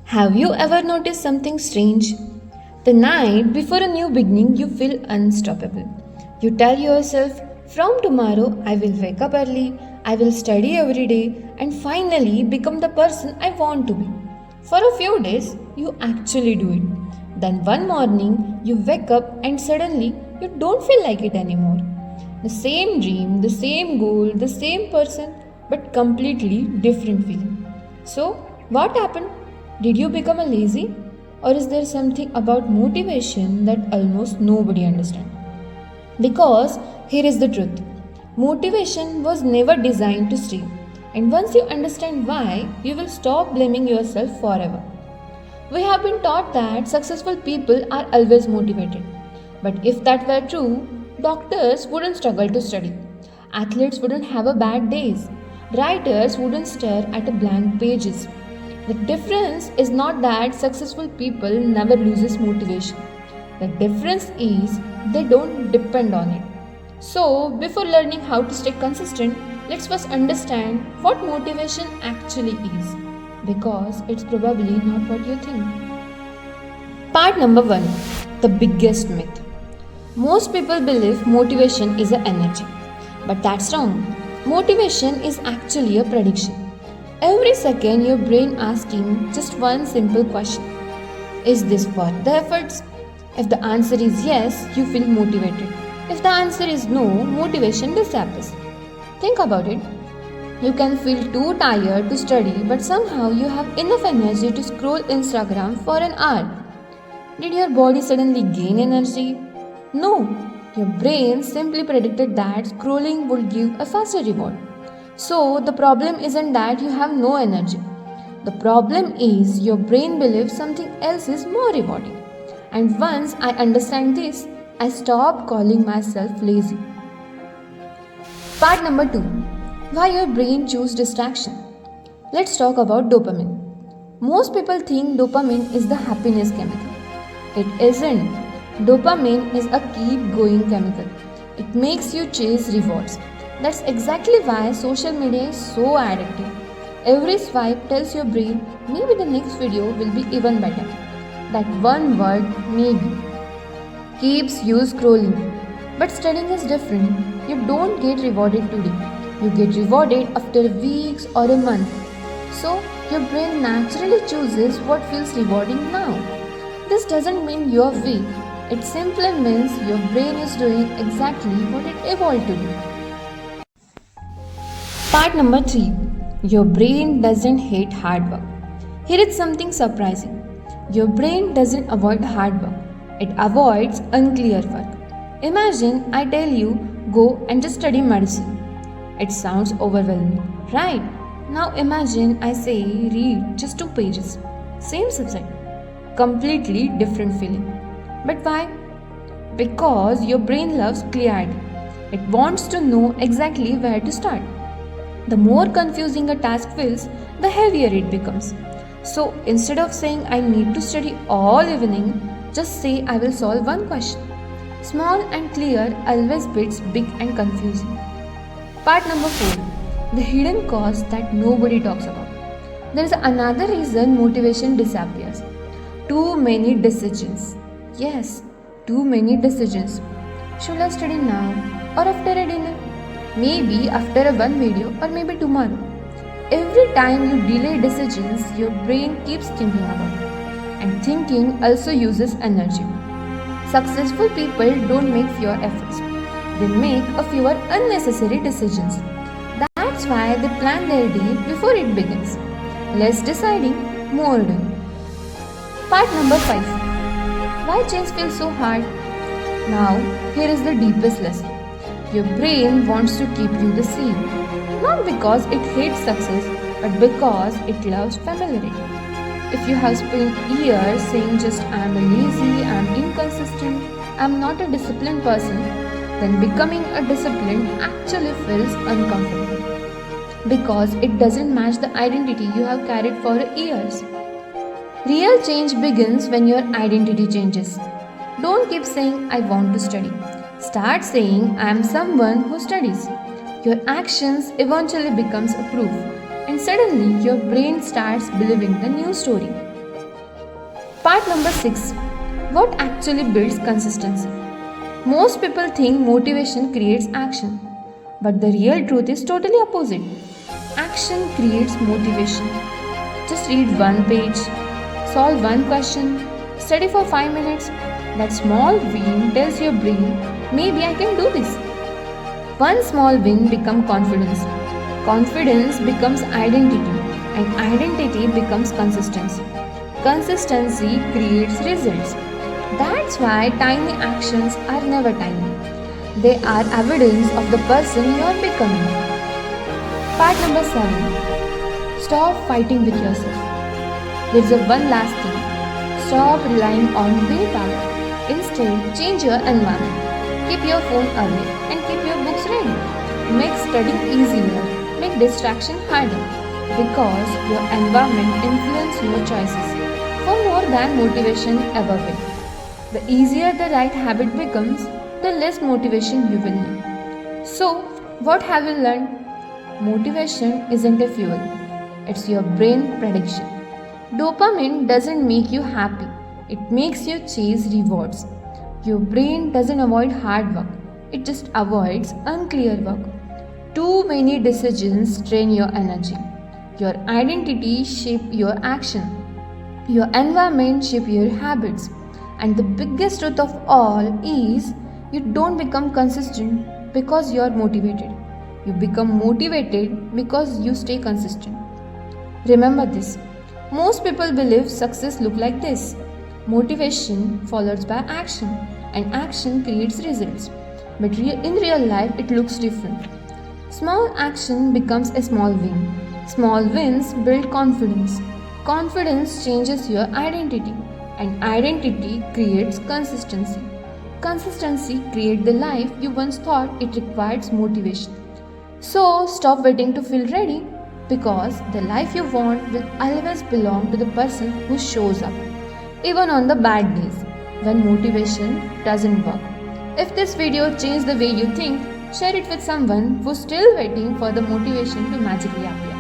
Have you ever noticed something strange? The night before a new beginning, you feel unstoppable. You tell yourself, from tomorrow, I will wake up early, I will study every day, and finally become the person I want to be. For a few days, you actually do it. Then one morning, you wake up and suddenly you don't feel like it anymore. The same dream, the same goal, the same person, but completely different feeling. So, what happened? Did you become a lazy? Or is there something about motivation that almost nobody understands? Because here is the truth, motivation was never designed to stay. And once you understand why, you will stop blaming yourself forever. We have been taught that successful people are always motivated. But if that were true, doctors wouldn't struggle to study. Athletes wouldn't have a bad days. Writers wouldn't stare at a blank pages. The difference is not that successful people never loses motivation. The difference is they don't depend on it. So, before learning how to stay consistent, let's first understand what motivation actually is because it's probably not what you think. Part number 1, the biggest myth. Most people believe motivation is an energy, but that's wrong. Motivation is actually a prediction. Every second, your brain asking just one simple question: is this worth the efforts? If the answer is yes, you feel motivated. If the answer is no, motivation disappears. Think about it. You can feel too tired to study, but somehow you have enough energy to scroll Instagram for an hour. Did your body suddenly gain energy? No. Your brain simply predicted that scrolling would give a faster reward. So, the problem isn't that you have no energy. The problem is your brain believes something else is more rewarding. And once I understand this, I stop calling myself lazy. Part number 2, why your brain chooses distraction. Let's talk about dopamine. Most people think dopamine is the happiness chemical. It isn't. Dopamine is a keep going chemical. It makes you chase rewards. That's exactly why social media is so addictive. Every swipe tells your brain maybe the next video will be even better. That one word, maybe, keeps you scrolling. But studying is different. You don't get rewarded today. You get rewarded after weeks or a month. So, your brain naturally chooses what feels rewarding now. This doesn't mean you are weak. It simply means your brain is doing exactly what it evolved to do. Part number 3, your brain doesn't hate hard work. Here is something surprising. Your brain doesn't avoid hard work, it avoids unclear work. Imagine I tell you, go and just study medicine. It sounds overwhelming, right? Now imagine I say, read just 2 pages. Same subject, completely different feeling. But why? Because your brain loves clarity. It wants to know exactly where to start. The more confusing a task feels, the heavier it becomes. So instead of saying I need to study all evening, just say I will solve one question. Small and clear always beats big and confusing. Part number 4, the hidden cost that nobody talks about. There is another reason motivation disappears. Too many decisions. Yes, too many decisions. Should I study now or after a dinner? Maybe after one video or maybe tomorrow. Every time you delay decisions, your brain keeps thinking about it. And thinking also uses energy. Successful people don't make fewer efforts. They make a fewer unnecessary decisions. That's why they plan their day before it begins. Less deciding, more doing. Part number 5. Why change feels so hard? Now, here is the deepest lesson. Your brain wants to keep you the same. Not because it hates success, but because it loves familiarity. If you have spent years saying just I'm lazy, I'm inconsistent, I'm not a disciplined person, then becoming a disciplined actually feels uncomfortable. Because it doesn't match the identity you have carried for years. Real change begins when your identity changes. Don't keep saying, I want to study. Start saying, I am someone who studies. Your actions eventually becomes a proof, and suddenly your brain starts believing the new story. Part number 6. What actually builds consistency? Most people think motivation creates action, but the real truth is totally opposite. Action creates motivation. Just read one page, solve one question, study for 5 minutes. That small win tells your brain, maybe I can do this. One small win becomes confidence. Confidence becomes identity, and identity becomes consistency. Consistency creates results. That's why tiny actions are never tiny. They are evidence of the person you are becoming. Part number 7. Stop fighting with yourself. There's a one last thing. Stop relying on willpower. Instead, change your environment. Keep your phone away and keep your books ready. Make studying easier. Make distraction harder. Because your environment influences your choices for more than motivation ever will. The easier the right habit becomes, the less motivation you will need. So, what have you learned? Motivation isn't a fuel, it's your brain prediction. Dopamine doesn't make you happy, it makes you chase rewards. Your brain doesn't avoid hard work, it just avoids unclear work. Too many decisions drain your energy. Your identity shapes your action. Your environment shapes your habits. And the biggest truth of all is you don't become consistent because you are motivated. You become motivated because you stay consistent. Remember this. Most people believe success looks like this. Motivation followed by action, and action creates results. But in real life, it looks different. Small action becomes a small win. Small wins build confidence. Confidence changes your identity, and identity creates consistency. Consistency creates the life you once thought it required motivation. So stop waiting to feel ready, because the life you want will always belong to the person who shows up, even on the bad days when motivation doesn't work. If this video changed the way you think, share it with someone who's still waiting for the motivation to magically appear.